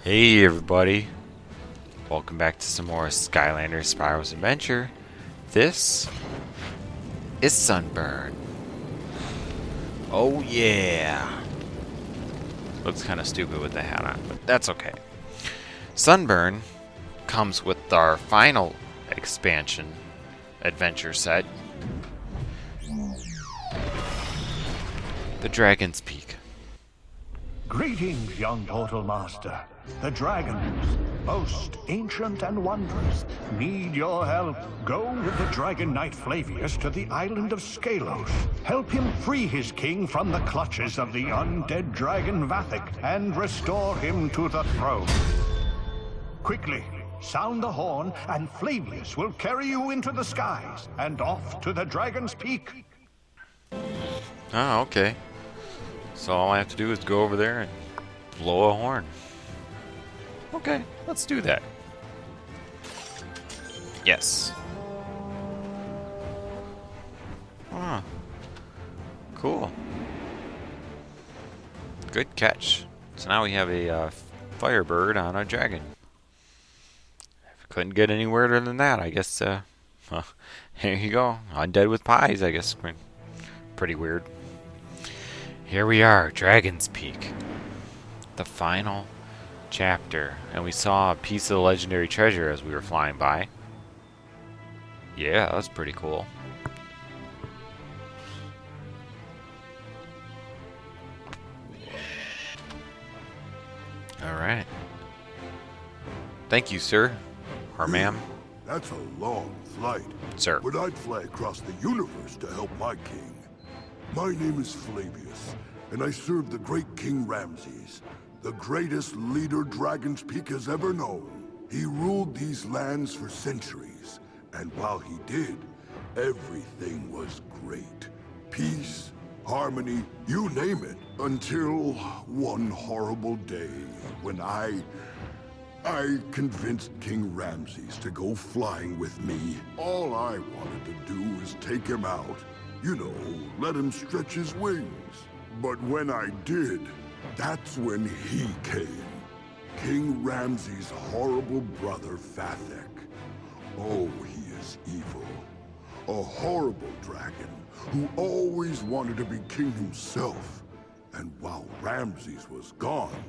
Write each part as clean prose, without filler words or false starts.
Hey everybody, welcome back to some more Skylanders Spyro's Adventure. This is Sunburn. Oh yeah! Looks kind of stupid with the hat on, but that's okay. Sunburn comes with our final expansion adventure set, the Dragon's Peak. Greetings, young Portal Master. The dragons, most ancient and wondrous, need your help. Go with the Dragon Knight Flavius to the island of Skylos. Help him free his king from the clutches of the undead dragon Vathek and restore him to the throne. Quickly, sound the horn and Flavius will carry you into the skies and off to the Dragon's Peak. Oh, okay. So all I have to do is go over there and blow a horn. Okay, let's do that. Yes. Ah, cool. Good catch. So now we have a firebird on a dragon. If couldn't get any weirder than that, I guess. Well, here you go. Undead with pies, I guess. Pretty weird. Here we are, Dragon's Peak. The final chapter. And we saw a piece of the legendary treasure as we were flying by. Yeah, that was pretty cool. Alright. Thank you, sir. Or ma'am. That's a long flight. Sir. But I'd fly across the universe to help my king. My name is Flavius, and I serve the great King Ramses, the greatest leader Dragon's Peak has ever known. He ruled these lands for centuries, and while he did, everything was great. Peace, harmony, you name it, until one horrible day when I convinced King Ramses to go flying with me. All I wanted to do was take him out. You know, let him stretch his wings. But when I did, that's when he came. King Ramses' horrible brother, Vathek. Oh, he is evil. A horrible dragon who always wanted to be king himself. And while Ramses was gone,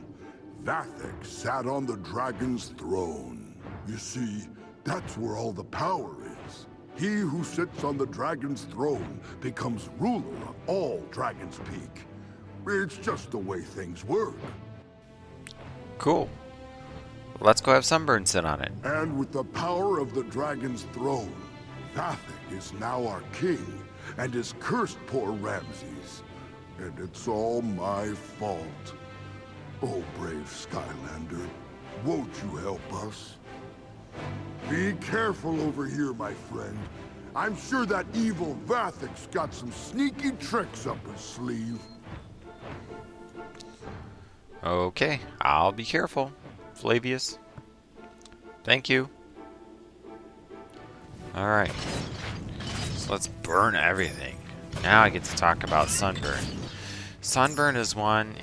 Vathek sat on the dragon's throne. You see, that's where all the power is. He who sits on the dragon's throne becomes ruler of all Dragon's Peak. It's just the way things work. Cool. Let's go have Sunburn sit on it. And with the power of the dragon's throne, Vathek is now our king and has cursed poor Ramses. And it's all my fault. Oh, brave Skylander, won't you help us? Be careful over here, my friend. I'm sure that evil Vathek's got some sneaky tricks up his sleeve. Okay, I'll be careful, Flavius. Thank you. Alright. So let's burn everything. Now I get to talk about Sunburn. Sunburn is one,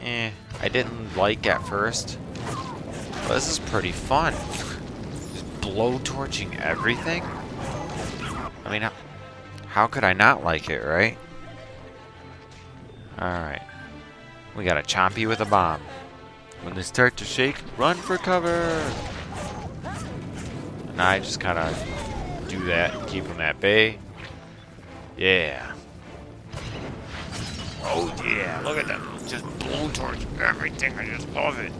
I didn't like at first. But this is pretty fun. Blow-torching everything? I mean, how could I not like it, right? Alright. We got a Chompy with a bomb. When they start to shake, run for cover! And I just kind of do that and keep them at bay. Yeah. Oh yeah, look at them. Just blowtorch everything. I just love it.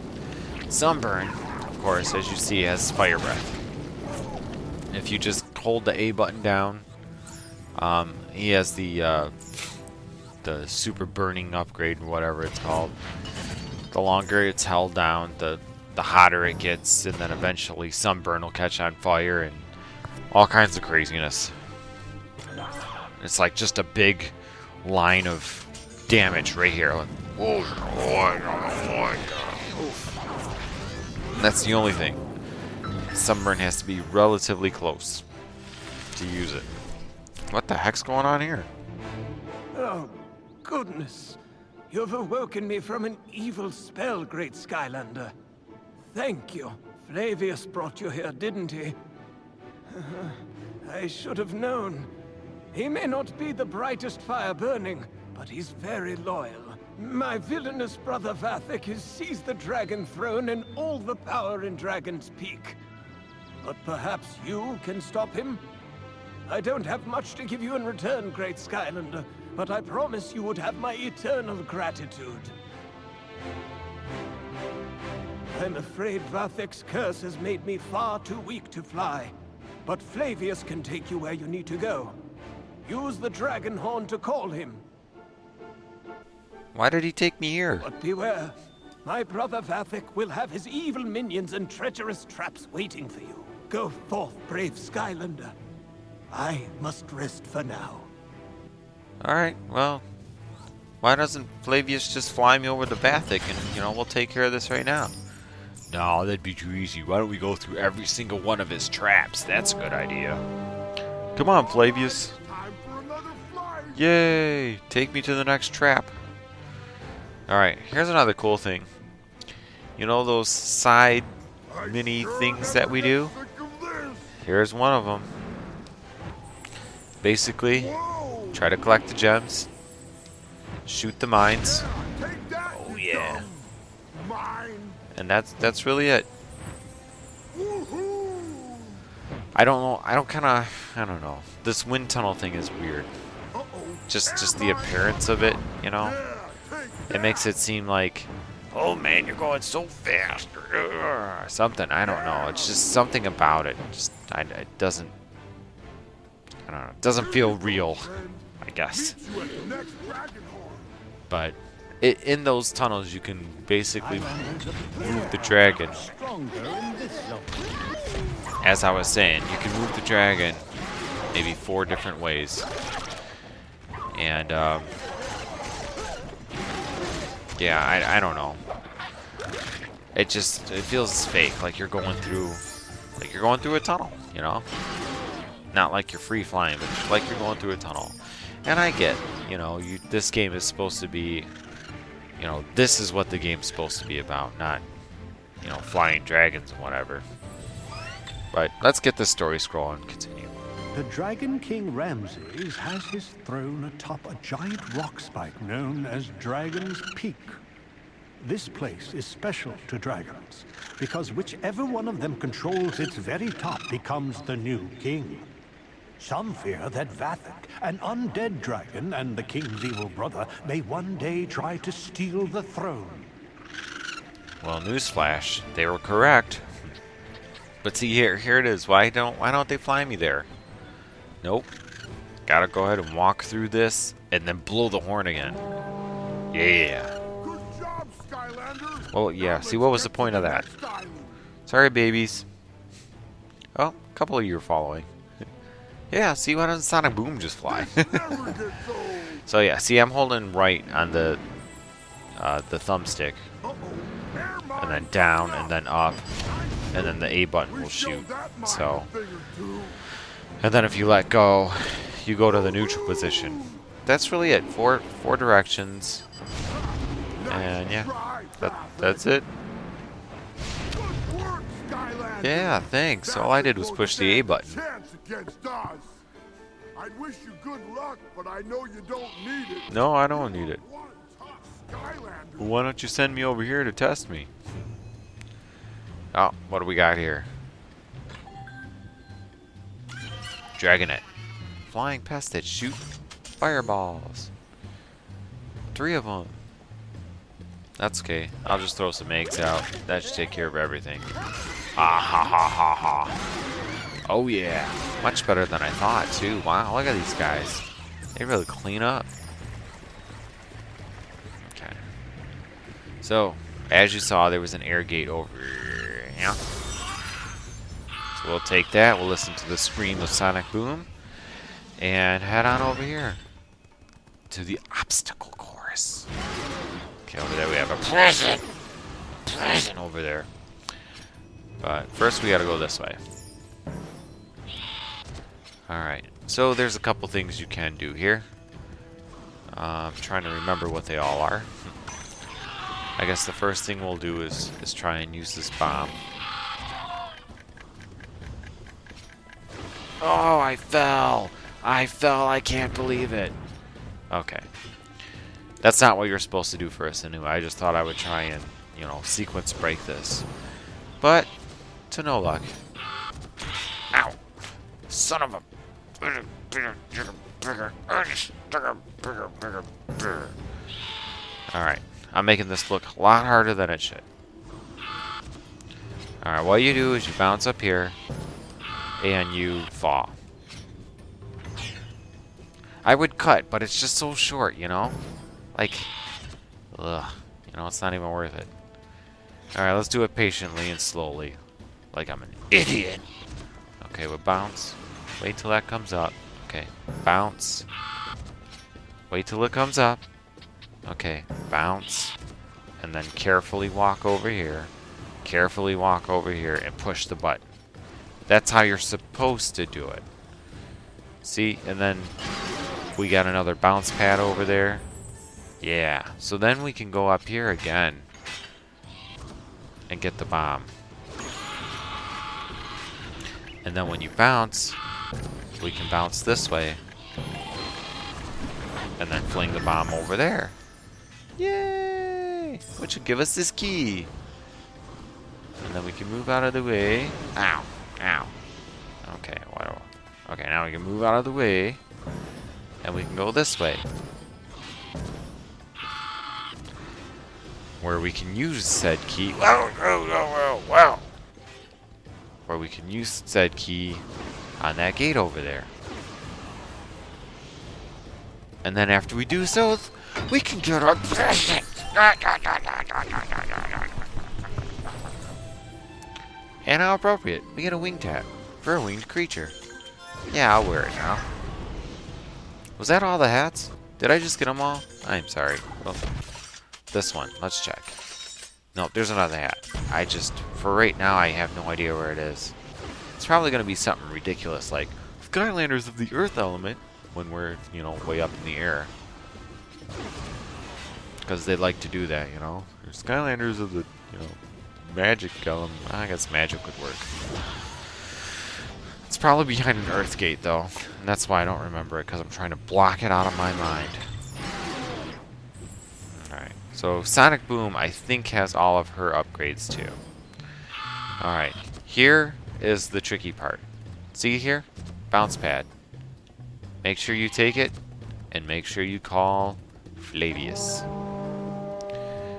Sunburn, of course, as you see, has fire breath. If you just hold the A button down, he has the super burning upgrade, or whatever it's called. The longer it's held down, the hotter it gets, and then eventually Sunburn will catch on fire and all kinds of craziness. It's like just a big line of damage right here. Like, that's the only thing. Sunburn has to be relatively close to use it. What the heck's going on here? Oh, goodness. You've awoken me from an evil spell, great Skylander. thank you. Flavius brought you here, didn't he? I should have known. He may not be the brightest fire burning, but he's very loyal. My villainous brother Vathek has seized the Dragon Throne and all the power in Dragon's Peak. But perhaps you can stop him? I don't have much to give you in return, Great Skylander, but I promise you would have my eternal gratitude. I'm afraid Vathek's curse has made me far too weak to fly. But Flavius can take you where you need to go. Use the dragon horn to call him. Why did he take me here? But beware. My brother Vathek will have his evil minions and treacherous traps waiting for you. Go forth, brave Skylander. I must rest for now. Alright, well, why doesn't Flavius just fly me over to Vathek and, we'll take care of this right now? No, that'd be too easy. Why don't we go through every single one of his traps? That's a good idea. Come on, Flavius. Time for another flight. Yay! Take me to the next trap. Alright, here's another cool thing. You know those side mini things that we do? Here's one of them. Basically, try to collect the gems, shoot the mines. Oh yeah. And that's really it. I don't know. I don't know. This wind tunnel thing is weird. Just the appearance of it, It makes it seem like, oh man, you're going so fast, or something. I don't know. It's just something about it. It doesn't. I don't know. It doesn't feel real, I guess. But in those tunnels, you can basically move the dragon. As I was saying, you can move the dragon maybe 4 different ways. And, yeah, I don't know. It feels fake, like you're going through a tunnel, Not like you're free flying, but like you're going through a tunnel. And I get, this game is supposed to be, this is what the game's supposed to be about, not, flying dragons and whatever. But let's get this story scroll and continue. The Dragon King Ramses has his throne atop a giant rock spike known as Dragon's Peak. This place is special to dragons, because whichever one of them controls its very top becomes the new king. Some fear that Vathek, an undead dragon and the king's evil brother, may one day try to steal the throne. Well, newsflash, they were correct. But see here it is. Why don't they fly me there? Nope. Gotta go ahead and walk through this and then blow the horn again. Yeah. Good job, Skylanders. Well, yeah. See, what was the point of that? Sorry, babies. Oh, a couple of you are following. Yeah, see, why doesn't Sonic Boom just fly? So yeah, see, I'm holding right on the thumbstick, and then down, and then up, and then the A button will shoot. So, and then if you let go, you go to the neutral position. That's really it. Four directions, and yeah, that's it. Yeah, thanks. All I did was push the A button. I'd wish you good luck, but I know you don't need it. No, I don't need it. Well, why don't you send me over here to test me? Oh, what do we got here? Dragonet. Flying pests that shoot fireballs. 3 of them. That's okay. I'll just throw some eggs out. That should take care of everything. Ah ha ha ha ha. Oh yeah. Much better than I thought too. Wow, look at these guys. They really clean up. Okay. So, as you saw, there was an air gate over here. So we'll take that. We'll listen to the scream of Sonic Boom. And head on over here. To the obstacle course. Okay, over there we have a prison. Prison over there. But first we gotta go this way. Alright, so there's a couple things you can do here. I'm trying to remember what they all are. I guess the first thing we'll do is try and use this bomb. Oh, I fell! I fell, I can't believe it. Okay. That's not what you're supposed to do first anyway. I just thought I would try and, you know, sequence break this. But, to no luck. Ow! Son of a... Alright. I'm making this look a lot harder than it should. Alright, what you do is you bounce up here, and you fall. I would cut, but it's just so short, you know? Like, ugh. You know, it's not even worth it. Alright, let's do it patiently and slowly. Like I'm an idiot. Okay, we'll bounce. Wait till that comes up. Okay, bounce. Wait till it comes up. Okay, bounce. And then carefully walk over here. Carefully walk over here and push the button. That's how you're supposed to do it. See? And then we got another bounce pad over there. Yeah. So then we can go up here again and get the bomb. And then when you bounce, we can bounce this way and then fling the bomb over there. Yay! Which will give us this key. And then we can move out of the way. Ow. Ow. Okay, okay, now we can move out of the way. And we can go this way. Where we can use said key. Whoa. Where we can use said key on that gate over there. And then after we do so, we can get our present. And how appropriate. We get a wing tap for a winged creature. Yeah, I'll wear it now. Was that all the hats? Did I just get them all? I'm sorry. Well, this one. Let's check. No, there's another hat. For right now, I have no idea where it is. It's probably going to be something ridiculous like Skylanders of the Earth element when we're, you know, way up in the air. Because they like to do that, you know. There's Skylanders of the, you know, magic element. I guess magic would work. It's probably behind an Earth gate, though. And that's why I don't remember it, because I'm trying to block it out of my mind. Alright, so Sonic Boom, I think, has all of her upgrades, too. Alright, here is the tricky part. See here? Bounce pad. Make sure you take it, and make sure you call Flavius.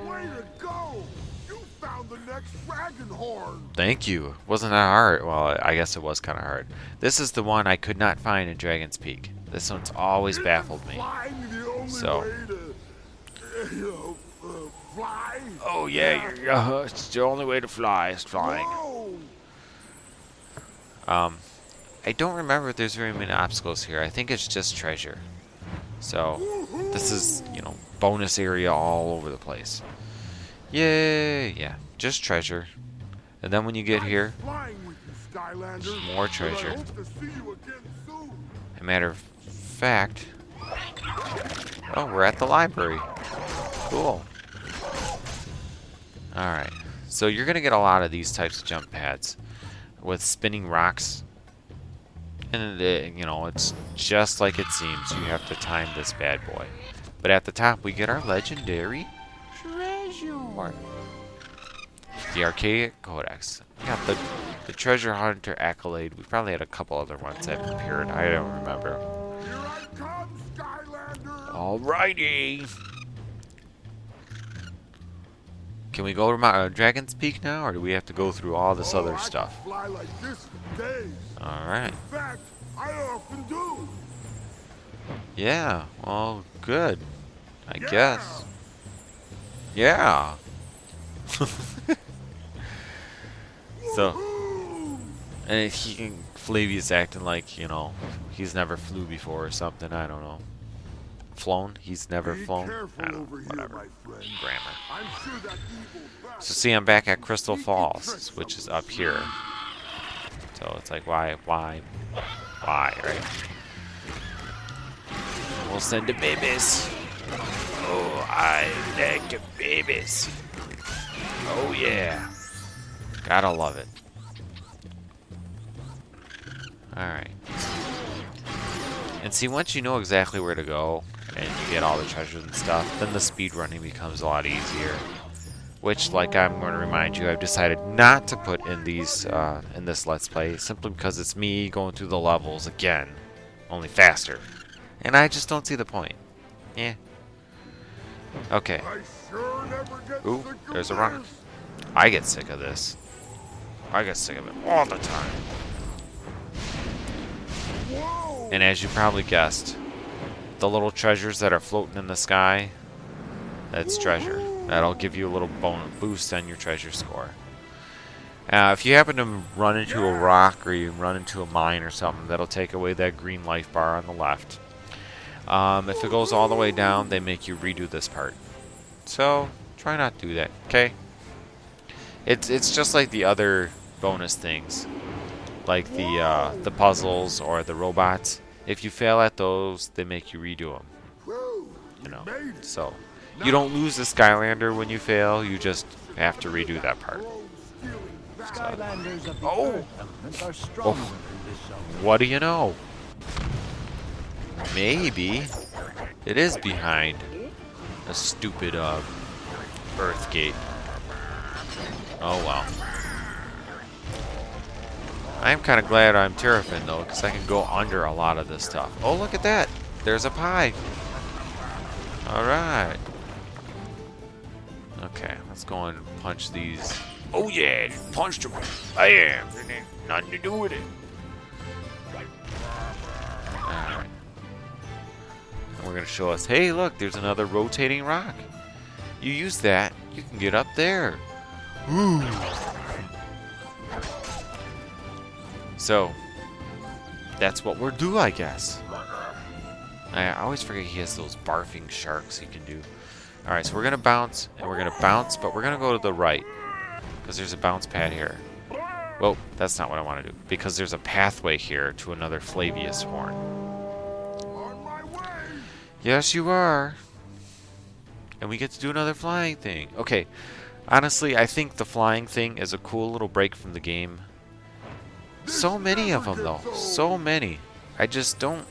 Way to go! You found the next dragon horn! Thank you. Wasn't that hard? Well, I guess it was kind of hard. This is the one I could not find in Dragon's Peak. This one's always baffled me. So. Fly? Oh yeah, it's the only way to fly is flying. I don't remember if there's very many obstacles here. I think it's just treasure. So, this is, you know, bonus area all over the place. Yay! Yeah, just treasure. And then when you get here, there's more treasure. As a matter of fact, oh, we're at the library. Cool. Alright, so you're going to get a lot of these types of jump pads with spinning rocks. And, you know, it's just like it seems. You have to time this bad boy. But at the top, we get our legendary treasure. The Archaic Codex. We got the Treasure Hunter accolade. We probably had a couple other ones that appeared. I don't remember. Here I come, Skylander! Alrighty. Can we go to Dragon's Peak now, or do we have to go through all this other stuff? Fly like this for days. Alright. In fact, I often do. Yeah, well, good. I guess. Yeah. So, and Flavius acting like, you know, he's never flew before or something. I don't know. Flown? He's never flown? I don't know, whatever. Grammar. I'm sure that evil So see, I'm back at Crystal Falls, which is up here. So it's like, why, right? We'll send the babies. Oh, I like the babies. Oh yeah. Gotta love it. Alright. And see, once you know exactly where to go, and you get all the treasures and stuff, then the speed running becomes a lot easier. Which, like I'm going to remind you, I've decided not to put in these in this Let's Play, simply because it's me going through the levels again, only faster. And I just don't see the point. Yeah. Okay. Ooh, there's a rock. I get sick of this. I get sick of it all the time. And as you probably guessed, the little treasures that are floating in the sky, that's treasure. That'll give you a little boost on your treasure score. If you happen to run into a rock or you run into a mine or something, that'll take away that green life bar on the left. If it goes all the way down, they make you redo this part. So, try not to do that, okay? It's just like the other bonus things, like the puzzles or the robots. If you fail at those, they make you redo them. You know, so you don't lose the Skylander when you fail. You just have to redo that part. Skylanders of the Oh. Earth element are stronger in this zone. What do you know? Maybe it is behind a stupid Earth gate. Oh well. I'm kind of glad I'm Terrapin though, because I can go under a lot of this stuff. Oh, look at that! There's a pie. All right. Okay, let's go and punch these. Oh yeah, punched him. I am. Nothing to do with it. Alright. And we're gonna show us, hey look, there's another rotating rock. You use that, you can get up there. Ooh. So, that's what we'll do, I guess. I always forget he has those barfing sharks he can do. Alright, so we're gonna bounce, and we're gonna bounce, but we're gonna go to the right. Because there's a bounce pad here. Well, that's not what I want to do. Because there's a pathway here to another Flavius horn. Yes, you are. And we get to do another flying thing. Okay, honestly, I think the flying thing is a cool little break from the game. So many of them, though. So many. I just don't...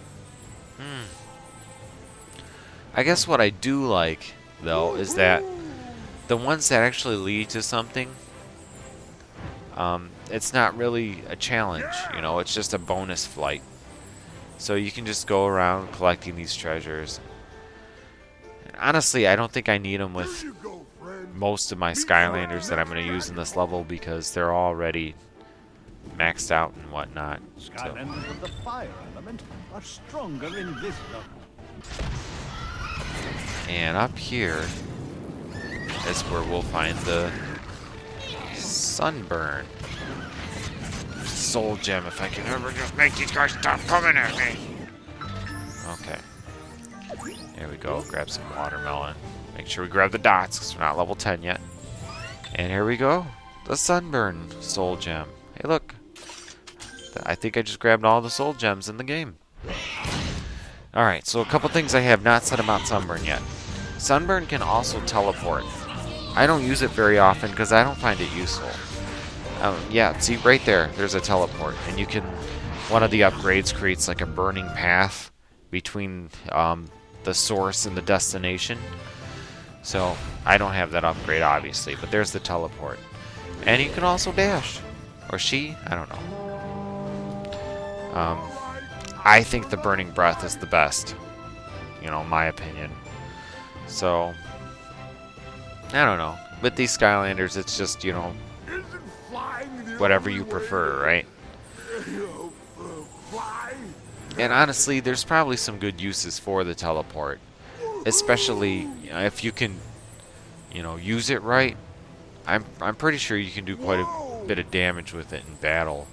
I guess what I do like, though, is that the ones that actually lead to something, it's not really a challenge, you know, it's just a bonus flight. So you can just go around collecting these treasures. And honestly, I don't think I need them with most of my Skylanders that I'm going to use in this level because they're already maxed out and whatnot. Skylanders of the fire element are stronger in this zone. And up here is where we'll find the sunburn. Soul gem, if I can ever just make these guys stop coming at me. Okay. There we go. Grab some watermelon. Make sure we grab the dots because we're not level 10 yet. And here we go. The sunburn soul gem. Hey, look. I think I just grabbed all the soul gems in the game. Alright, so a couple things I have not said about sunburn yet. Sunburn can also teleport. I don't use it very often because I don't find it useful. Yeah, see right there, there's a teleport. And you can, one of the upgrades creates like a burning path between the source and the destination. So, I don't have that upgrade obviously, but there's the teleport. And you can also dash. Or she, I don't know. I think the burning breath is the best. You know, in my opinion. So, I don't know. With these Skylanders, it's just, you know, whatever you prefer, right? And honestly, there's probably some good uses for the teleport. Especially, you know, if you can, you know, use it right. I'm pretty sure you can do quite a bit of damage with it in battle.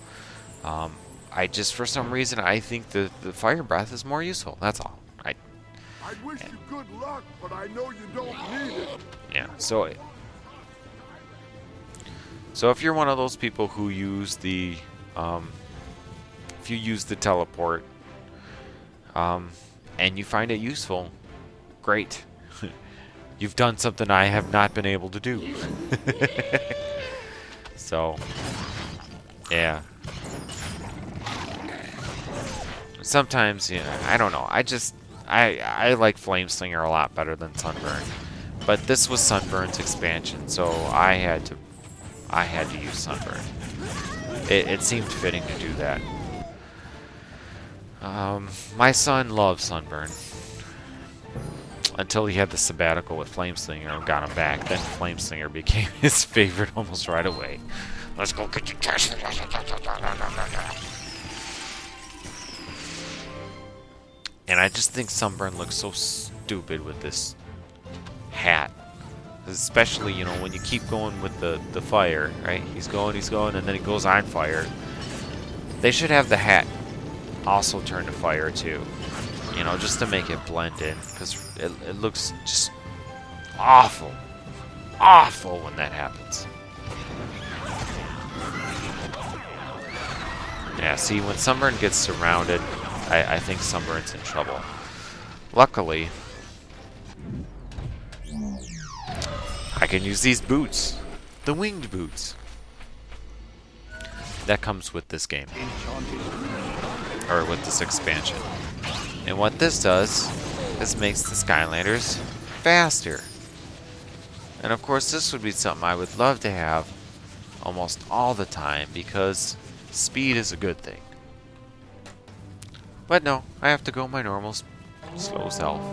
I just, for some reason, I think the fire breath is more useful. That's all. I wish you good luck, but I know you don't need it. Yeah, so if you're one of those people who use the, if you use the teleport, and you find it useful, great. You've done something I have not been able to do. So, yeah. Sometimes, you know, I don't know. I like Flameslinger a lot better than Sunburn. But this was Sunburn's expansion, so I had to use Sunburn. It seemed fitting to do that. My son loves Sunburn. Until he had the sabbatical with Flameslinger and got him back. Then Flameslinger became his favorite almost right away. Let's go get your trash. And I just think Sunburn looks so stupid with this hat. Especially, you know, when you keep going with the fire, right? He's going, and then he goes on fire. They should have the hat also turn to fire too. You know, just to make it blend in. Because it looks just awful. Awful when that happens. Yeah, see, when Sunburn gets surrounded, I think Sunburn's in trouble. Luckily, I can use these boots. The winged boots. That comes with this game. Or with this expansion. And what this does is makes the Skylanders faster. And of course this would be something I would love to have almost all the time because speed is a good thing. But no, I have to go my normal slow self.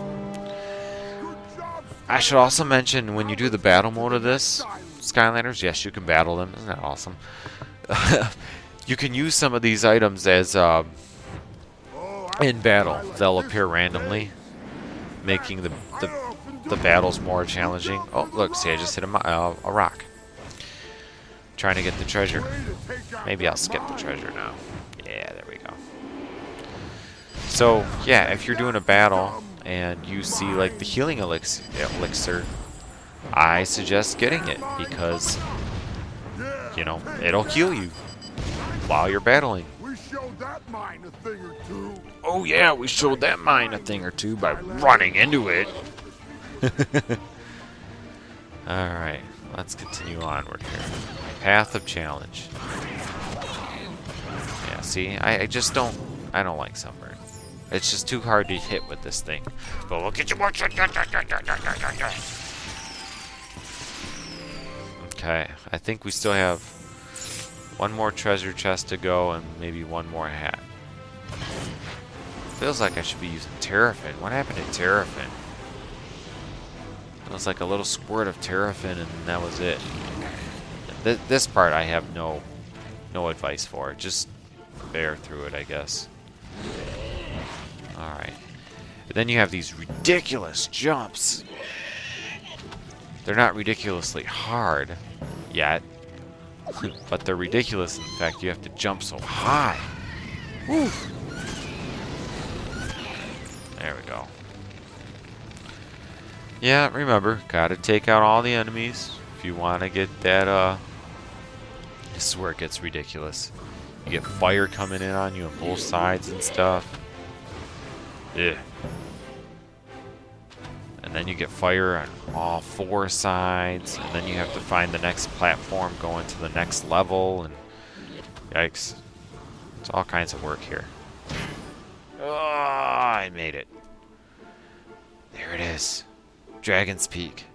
I should also mention when you do the battle mode of this Skylanders, yes, you can battle them. Isn't that awesome? You can use some of these items as in battle. They'll appear randomly, making the battles more challenging. Oh, look, see, I just hit a rock. Trying to get the treasure. Maybe I'll skip the treasure now. Yeah, there we go. So, yeah, if you're doing a battle and you see, like, the healing elixir, I suggest getting it because, you know, it'll heal you while you're battling. We showed that mine a thing or two. Oh yeah, we showed that mine a thing or two by running into it. Alright, let's continue onward here. Path of Challenge. Yeah, see, I just don't like Sunburn. It's just too hard to hit with this thing. But we'll get you more. Okay, I think we still have one more treasure chest to go and maybe one more hat. Feels like I should be using Terrafin. What happened to Terrafin? It was like a little squirt of Terrafin and that was it. This part I have no advice for. Just bear through it, I guess. Alright. But then you have these ridiculous jumps. They're not ridiculously hard yet. But they're ridiculous in fact. You have to jump so high. Woo. There we go. Yeah, remember, gotta take out all the enemies if you want to get that, this is where it gets ridiculous. You get fire coming in on you on both sides and stuff. Yeah. And then you get fire on all four sides, and then you have to find the next platform going to the next level, and yikes. It's all kinds of work here. Oh, I made it. There it is. Dragon's Peak.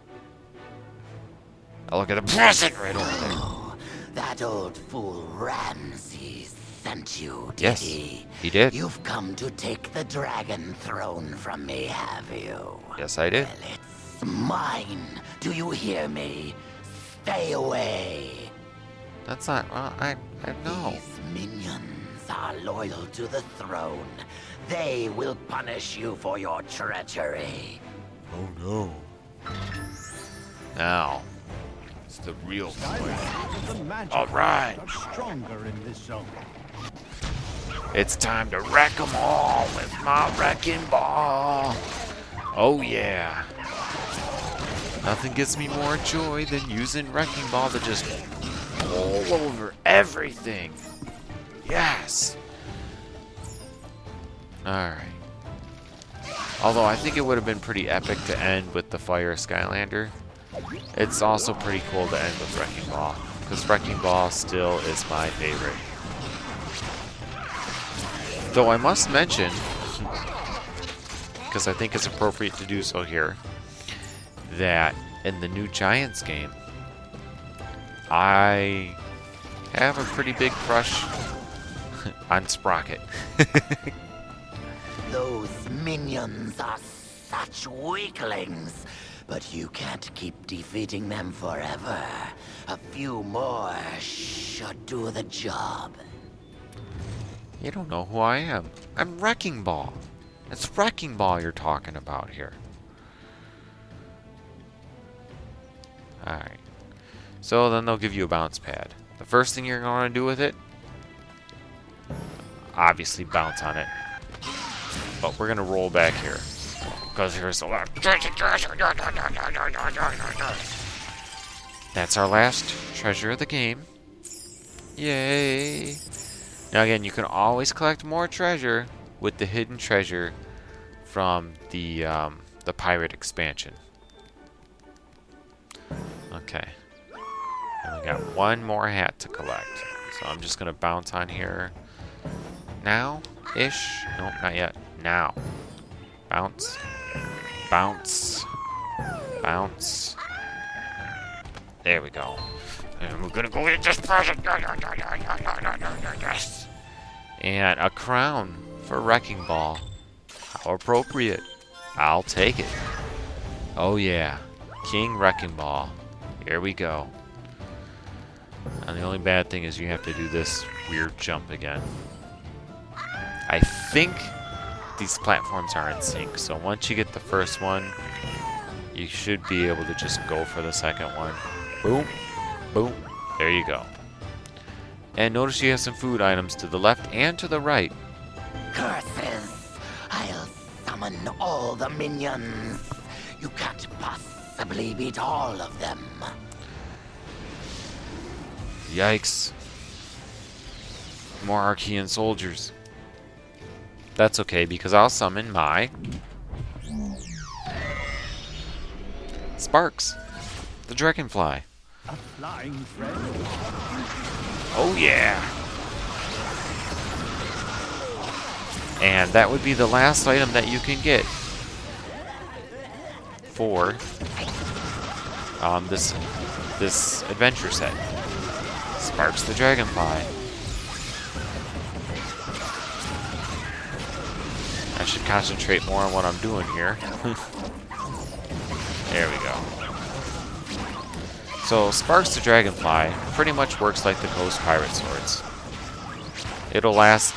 Oh, look at the present right over there. Oh, that old fool Ramses sent you, did Yes, he? he did. You've come to take the dragon throne from me, have you? Yes, I did. Well, it's mine. Do you hear me? Stay away. That's not. Well, I know. These minions are loyal to the throne. They will punish you for your treachery. Oh no. Now, it's the real fight. All right. Stronger in this zone. It's time to wreck them all with my wrecking ball. Oh yeah. Nothing gives me more joy than using wrecking ball to just roll over everything. Yes. All right. Although I think it would have been pretty epic to end with the Fire Skylander. It's also pretty cool to end with Wrecking Ball, because Wrecking Ball still is my favorite. Though I must mention, because I think it's appropriate to do so here, that in the new Giants game, I have a pretty big crush on Sprocket. Those minions are such weaklings, but you can't keep defeating them forever. A few more should do the job. You don't know who I am. I'm Wrecking Ball. It's Wrecking Ball you're talking about here. Alright. So then they'll give you a bounce pad. The first thing you're going to do with it, obviously bounce on it. But we're going to roll back here, because here's a lot. That's our last treasure of the game. Yay! Now again, you can always collect more treasure with the hidden treasure from the pirate expansion. Okay. And we got one more hat to collect. So I'm just going to bounce on here now-ish. Nope, not yet. Now. Bounce. Bounce. Bounce. There we go. And we're going to go get this present. Yes. And a crown for Wrecking Ball. How appropriate. I'll take it. Oh yeah. King Wrecking Ball. Here we go. And the only bad thing is you have to do this weird jump again. I think these platforms are in sync, so once you get the first one, you should be able to just go for the second one. Boom. Boom. There you go. And notice you have some food items to the left and to the right. Curses! I'll summon all the minions. You can't possibly beat all of them. Yikes. More Archean soldiers. That's okay, because I'll summon my Sparks, the dragonfly. A flying friend. Oh yeah. And that would be the last item that you can get for this adventure set. Sparks the dragonfly. I should concentrate more on what I'm doing here. There we go. So Sparks the dragonfly pretty much works like the Ghost Pirate swords. It'll last,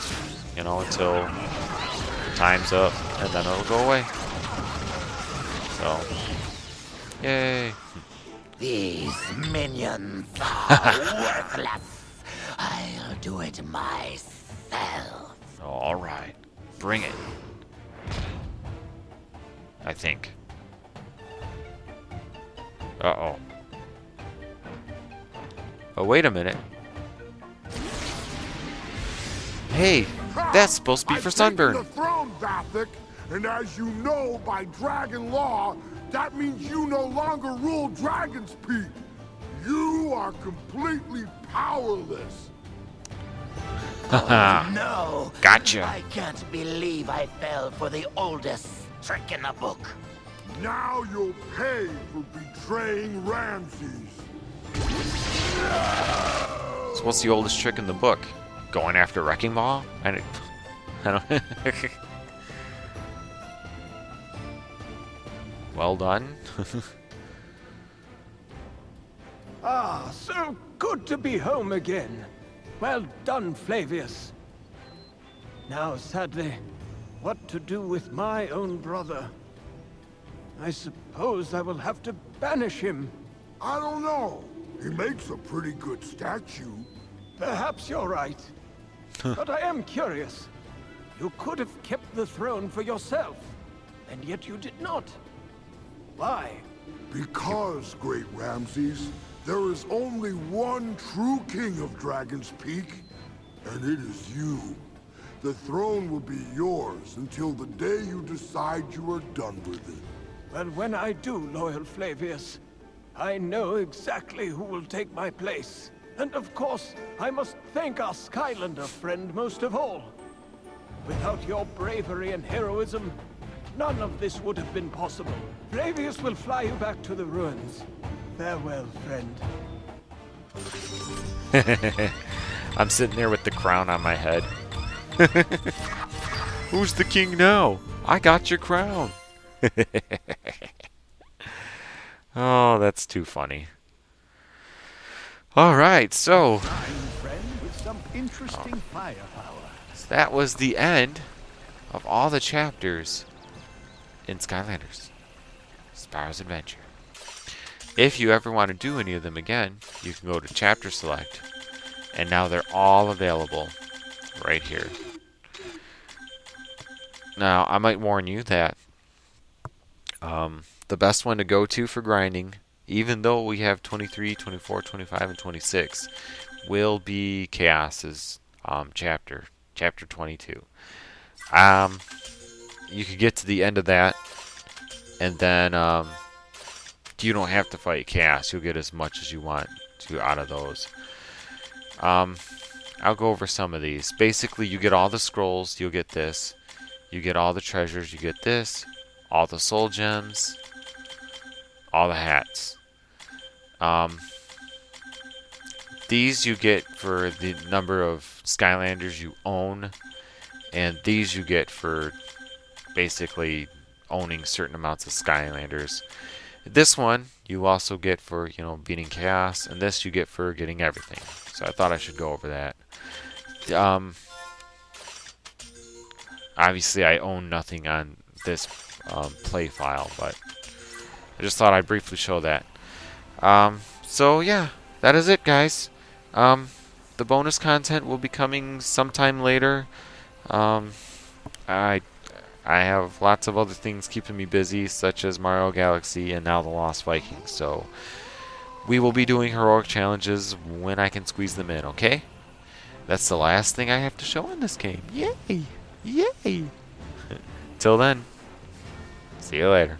you know, until the time's up, and then it'll go away. So, yay. These minions are worthless. I'll do it myself. Alright, bring it. I think. Uh-oh. Oh, wait a minute. Hey, that's supposed to be for Sunburn. I've taken the throne, Vathic, and as you know by dragon law, that means you no longer rule Dragon's Peak. You are completely powerless. Oh, no! Gotcha. I can't believe I fell for the oldest trick in the book. Now you'll pay for betraying Ramses. So what's the oldest trick in the book? Going after Wrecking Ball? I don't. Well done. Ah, so good to be home again. Well done, Flavius. Now, sadly, what to do with my own brother? I suppose I will have to banish him. I don't know. He makes a pretty good statue. Perhaps you're right. But I am curious. You could have kept the throne for yourself, and yet you did not. Why? Because, great Ramses, there is only one true king of Dragon's Peak, and it is you. The throne will be yours until the day you decide you are done with it. Well, when I do, loyal Flavius, I know exactly who will take my place. And of course, I must thank our Skylander friend most of all. Without your bravery and heroism, none of this would have been possible. Flavius will fly you back to the ruins. Farewell, friend. I'm sitting there with the crown on my head. Who's the king now? I got your crown. Oh, that's too funny. Alright, so that was the end of all the chapters in Skylanders Spyro's Adventure. If you ever want to do any of them again, you can go to Chapter Select, and now they're all available right here. Now, I might warn you that the best one to go to for grinding, even though we have 23, 24, 25, and 26, will be Chaos's chapter 22. You could get to the end of that, and then you don't have to fight Chaos. You'll get as much as you want to out of those. I'll go over some of these. Basically, you get all the scrolls, you'll get this. You get all the treasures, you get this. All the soul gems, all the hats. These you get for the number of Skylanders you own, and these you get for basically owning certain amounts of Skylanders. This one you also get for, you know, beating Chaos, and this you get for getting everything. So I thought I should go over that. Obviously I own nothing on this play file, but I just thought I'd briefly show that. So yeah, that is it, guys. The bonus content will be coming sometime later. I have lots of other things keeping me busy, such as Mario Galaxy and now the Lost Vikings. So we will be doing heroic challenges when I can squeeze them in, okay? That's the last thing I have to show in this game. Yay! Yay! Till then, see you later.